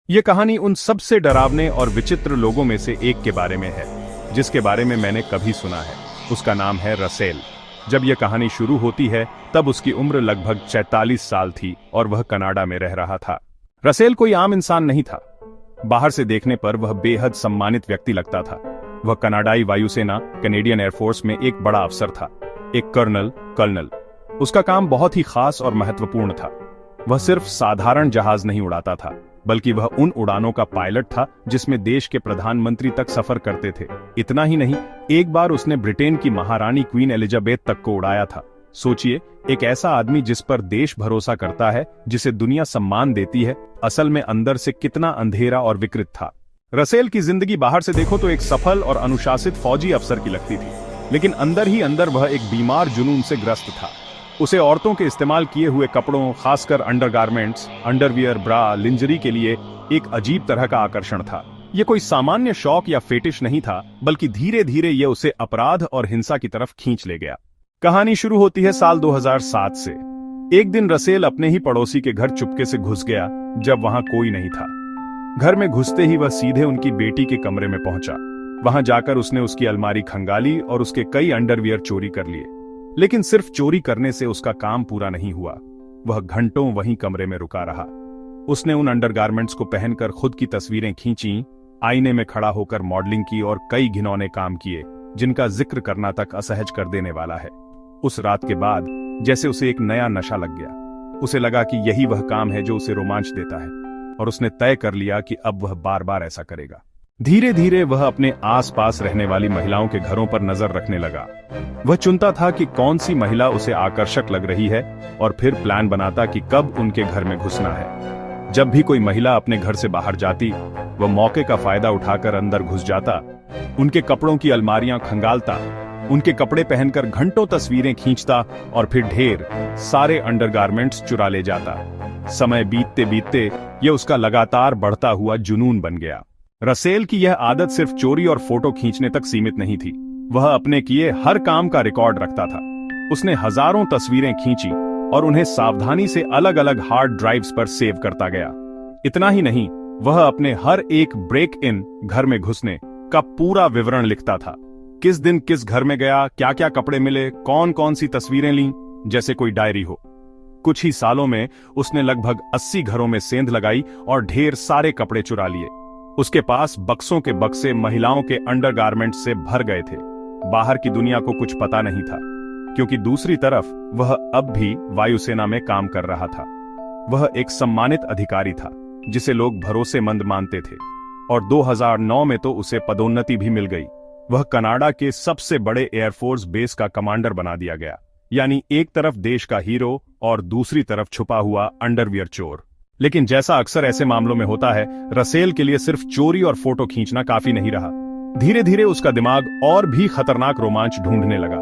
ये कहानी उन सबसे डरावने और विचित्र लोगों में से एक के बारे में है जिसके बारे में मैंने कभी सुना है। उसका नाम है रसेल। जब यह कहानी शुरू होती है तब उसकी उम्र लगभग 44 साल थी और वह कनाडा में रह रहा था। रसेल कोई आम इंसान नहीं था। बाहर से देखने पर वह बेहद सम्मानित व्यक्ति लगता था। वह कनाडाई वायुसेना कैनेडियन एयरफोर्स में एक बड़ा अफसर था, एक कर्नल। उसका काम बहुत ही खास और महत्वपूर्ण था। वह सिर्फ साधारण जहाज नहीं उड़ाता था, बल्कि वह उन उड़ानों का पायलट था जिसमें देश के प्रधानमंत्री तक सफर करते थे। इतना ही नहीं, एक बार उसने ब्रिटेन की महारानी क्वीन एलिजाबेथ तक को उड़ाया था। सोचिए, एक ऐसा आदमी जिस पर देश भरोसा करता है, जिसे दुनिया सम्मान देती है, असल में अंदर से कितना अंधेरा और विकृत था। रसेल की जिंदगी बाहर से देखो तो एक सफल और अनुशासित फौजी अफसर की लगती थी, लेकिन अंदर ही अंदर वह एक बीमार जुनून से ग्रस्त था। उसे औरतों के इस्तेमाल किए हुए कपड़ों, खासकर अंडरगारमेंट्स, अंडरवियर, ब्रा, लिंजरी के लिए एक अजीब तरह का आकर्षण था। यह कोई सामान्य शौक या फेटिश नहीं था, बल्कि धीरे धीरे यह उसे अपराध और हिंसा की तरफ खींच ले गया। कहानी शुरू होती है साल 2007 से। एक दिन रसेल अपने ही पड़ोसी के घर चुपके से घुस गया जब वहां कोई नहीं था। घर में घुसते ही वह सीधे उनकी बेटी के कमरे में पहुंचा। वहां जाकर उसने उसकी अलमारी खंगाली और उसके कई अंडरवियर चोरी कर लिए। लेकिन सिर्फ चोरी करने से उसका काम पूरा नहीं हुआ। वह घंटों वहीं कमरे में रुका रहा। उसने उन अंडरगारमेंट्स को पहनकर खुद की तस्वीरें खींची, आईने में खड़ा होकर मॉडलिंग की और कई घिनौने काम किए जिनका जिक्र करना तक असहज कर देने वाला है। उस रात के बाद जैसे उसे एक नया नशा लग गया। उसे लगा कि यही वह काम है जो उसे रोमांच देता है, और उसने तय कर लिया कि अब वह बार बार ऐसा करेगा। धीरे धीरे वह अपने आसपास रहने वाली महिलाओं के घरों पर नजर रखने लगा। वह चुनता था कि कौन सी महिला उसे आकर्षक लग रही है और फिर प्लान बनाता कि कब उनके घर में घुसना है। जब भी कोई महिला अपने घर से बाहर जाती, वह मौके का फायदा उठाकर अंदर घुस जाता, उनके कपड़ों की अलमारियां खंगालता, उनके कपड़े पहनकर घंटों तस्वीरें खींचता और फिर ढेर सारे अंडरगारमेंट्स चुरा ले जाता। समय बीतते बीतते यह उसका लगातार बढ़ता हुआ जुनून बन गया। रसेल की यह आदत सिर्फ चोरी और फोटो खींचने तक सीमित नहीं थी। वह अपने किए हर काम का रिकॉर्ड रखता था। उसने हजारों तस्वीरें खींची और उन्हें सावधानी से अलग अलग हार्ड ड्राइव्स पर सेव करता गया। इतना ही नहीं, वह अपने हर एक ब्रेक इन घर में घुसने का पूरा विवरण लिखता था। किस दिन किस घर में गया, क्या क्या कपड़े मिले, कौन कौन सी तस्वीरें लीं, जैसे कोई डायरी हो। कुछ ही सालों में उसने लगभग 80 घरों में सेंध लगाई और ढेर सारे कपड़े चुरा लिए। उसके पास बक्सों के बक्से महिलाओं के अंडरगारमेंट से भर गए थे। बाहर की दुनिया को कुछ पता नहीं था, क्योंकि दूसरी तरफ वह अब भी वायुसेना में काम कर रहा था। वह एक सम्मानित अधिकारी था जिसे लोग भरोसेमंद मानते थे, और 2009 में तो उसे पदोन्नति भी मिल गई। वह कनाडा के सबसे बड़े एयरफोर्स बेस का कमांडर बना दिया गया। यानी एक तरफ देश का हीरो और दूसरी तरफ छुपा हुआ अंडरवियर चोर। लेकिन जैसा अक्सर ऐसे मामलों में होता है, रसेल के लिए सिर्फ चोरी और फोटो खींचना काफी नहीं रहा। धीरे धीरे उसका दिमाग और भी खतरनाक रोमांच ढूंढने लगा।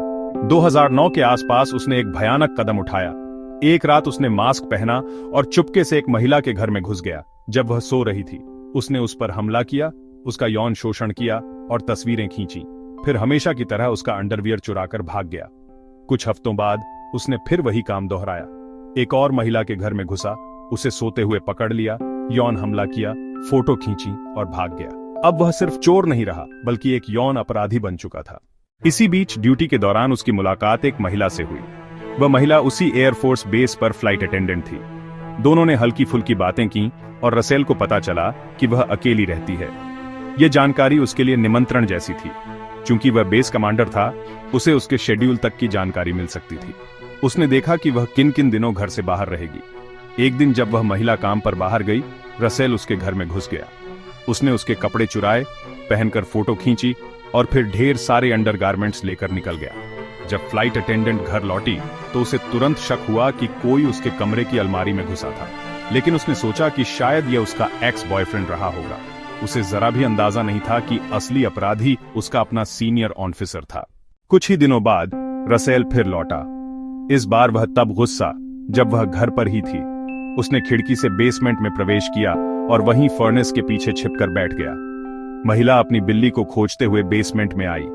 2009 के आसपास उसने एक भयानक कदम उठाया। एक रात उसने मास्क पहना और चुपके से एक महिला के घर में घुस गया जब वह सो रही थी। उसने उस पर हमला किया, उसका यौन शोषण किया और तस्वीरें खींची। फिर हमेशा की तरह उसका अंडरवियर चुराकर भाग गया। कुछ हफ्तों बाद उसने फिर वही काम दोहराया। एक और महिला के घर में घुसा, उसे सोते हुए पकड़ लिया, यौन हमला किया, फोटो खींची और भाग गया। अब वह सिर्फ चोर नहीं रहा, बल्कि एक यौन अपराधी बन चुका था। इसी बीच ड्यूटी के दौरान उसकी मुलाकात एक महिला से हुई। वह महिला उसी एयरफोर्स बेस पर फ्लाइट अटेंडेंट थी। दोनों ने हल्की फुल्की बातें की और रसेल को पता चला कि वह अकेली रहती है। यह जानकारी उसके लिए निमंत्रण जैसी थी। चूंकि वह बेस कमांडर था, उसे उसके शेड्यूल तक की जानकारी मिल सकती थी। उसने देखा कि वह किन किन दिनों घर से बाहर रहेगी। एक दिन जब वह महिला काम पर बाहर गई, रसेल उसके घर में घुस गया। उसने उसके कपड़े चुराए, पहनकर फोटो खींची और फिर ढेर सारे अंडरगारमेंट्स लेकर निकल गया। जब फ्लाइट अटेंडेंट घर लौटी तो उसे तुरंत शक हुआ कि कोई उसके कमरे की अलमारी में घुसा था। लेकिन उसने सोचा कि शायद यह उसका एक्स बॉयफ्रेंड रहा होगा। उसे जरा भी अंदाजा नहीं था कि असली अपराधी उसका अपना सीनियर ऑफिसर था। कुछ ही दिनों बाद रसेल फिर लौटा। इस बार वह तब गुस्सा जब वह घर पर ही थी। उसने खिड़की से बेसमेंट में प्रवेश किया और वहीं फर्नेस के पीछे छिपकर बैठ गया। महिला अपनी बिल्ली को खोजते हुए बेसमेंट में आई।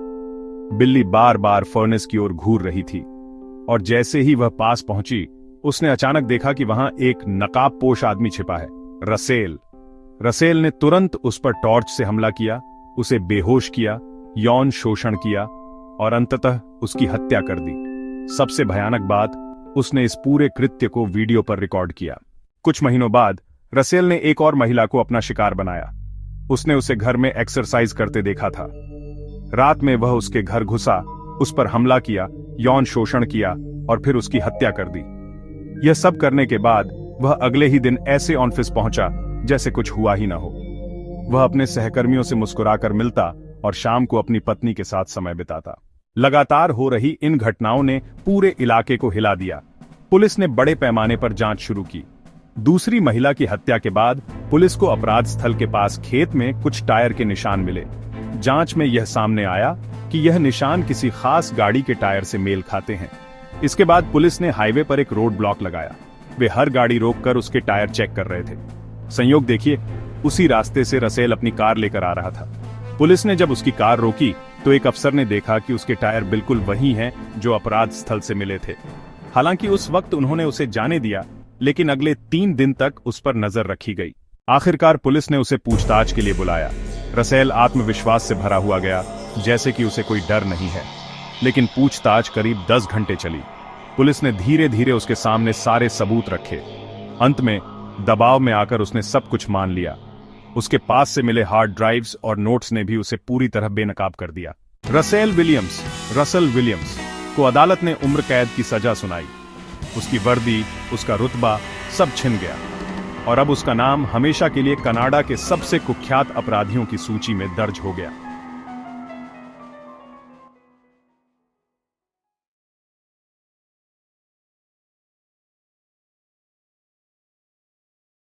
बिल्ली बार बार फर्नेस की ओर घूर रही थी, और जैसे ही वह पास पहुंची, उसने अचानक देखा कि वहां एक नकाबपोश आदमी छिपा है, रसेल। रसेल ने तुरंत उस पर टॉर्च से हमला किया, उसे बेहोश किया, यौन शोषण किया और अंततः उसकी हत्या कर दी। सबसे भयानक बात, उसने इस पूरे कृत्य को वीडियो पर रिकॉर्ड किया। कुछ महीनों बाद रसेल ने एक और महिला को अपना शिकार बनाया। उसने उसे घर में एक्सरसाइज करते देखा था। रात में वह उसके घर घुसा, उस पर हमला किया, यौन शोषण किया और फिर उसकी हत्या कर दी। यह सब करने के बाद वह अगले ही दिन ऐसे ऑफिस पहुंचा जैसे कुछ हुआ ही ना हो। वह अपने सहकर्मियों से मुस्कुराकर मिलता और शाम को अपनी पत्नी के साथ समय बिताता। लगातार हो रही इन घटनाओं ने पूरे इलाके को हिला दिया। पुलिस ने बड़े पैमाने पर जांच शुरू की। दूसरी महिला की हत्या के बाद पुलिस को अपराध स्थल के पास खेत में कुछ टायर के निशान मिले। जांच में यह सामने आया कि यह निशान किसी खास गाड़ी के टायर से मेल खाते हैं। इसके बाद पुलिस ने हाईवे पर एक रोड ब्लॉक लगाया। वे हर गाड़ी रोककर उसके टायर चेक कर रहे थे। संयोग देखिए, उसी रास्ते से रसेल अपनी कार लेकर आ रहा था। पुलिस ने जब उसकी कार रोकी तो एक अफसर ने देखा कि उसके टायर बिल्कुल वही हैं जो अपराध स्थल से मिले थे। हालांकि उस वक्त उन्होंने उसे जाने दिया, लेकिन अगले 3 दिन तक उस पर नजर रखी गई। आखिरकार पुलिस ने उसे पूछताछ के लिए बुलाया। रसेल आत्मविश्वास से भरा हुआ गया, जैसे कि उसे कोई डर नहीं है। लेकिन पूछताछ करीब 10 घंटे चली। पुलिस ने धीरे धीरे उसके सामने सारे सबूत रखे। अंत में दबाव में आकर उसने सब कुछ मान लिया। उसके पास से मिले हार्ड ड्राइव्स और नोट्स ने भी उसे पूरी तरह बेनकाब कर दिया। रसेल विलियम्स को अदालत ने उम्र कैद की सजा सुनाई। उसकी वर्दी, उसका रुतबा सब छिन गया और अब उसका नाम हमेशा के लिए कनाडा के सबसे कुख्यात अपराधियों की सूची में दर्ज हो गया।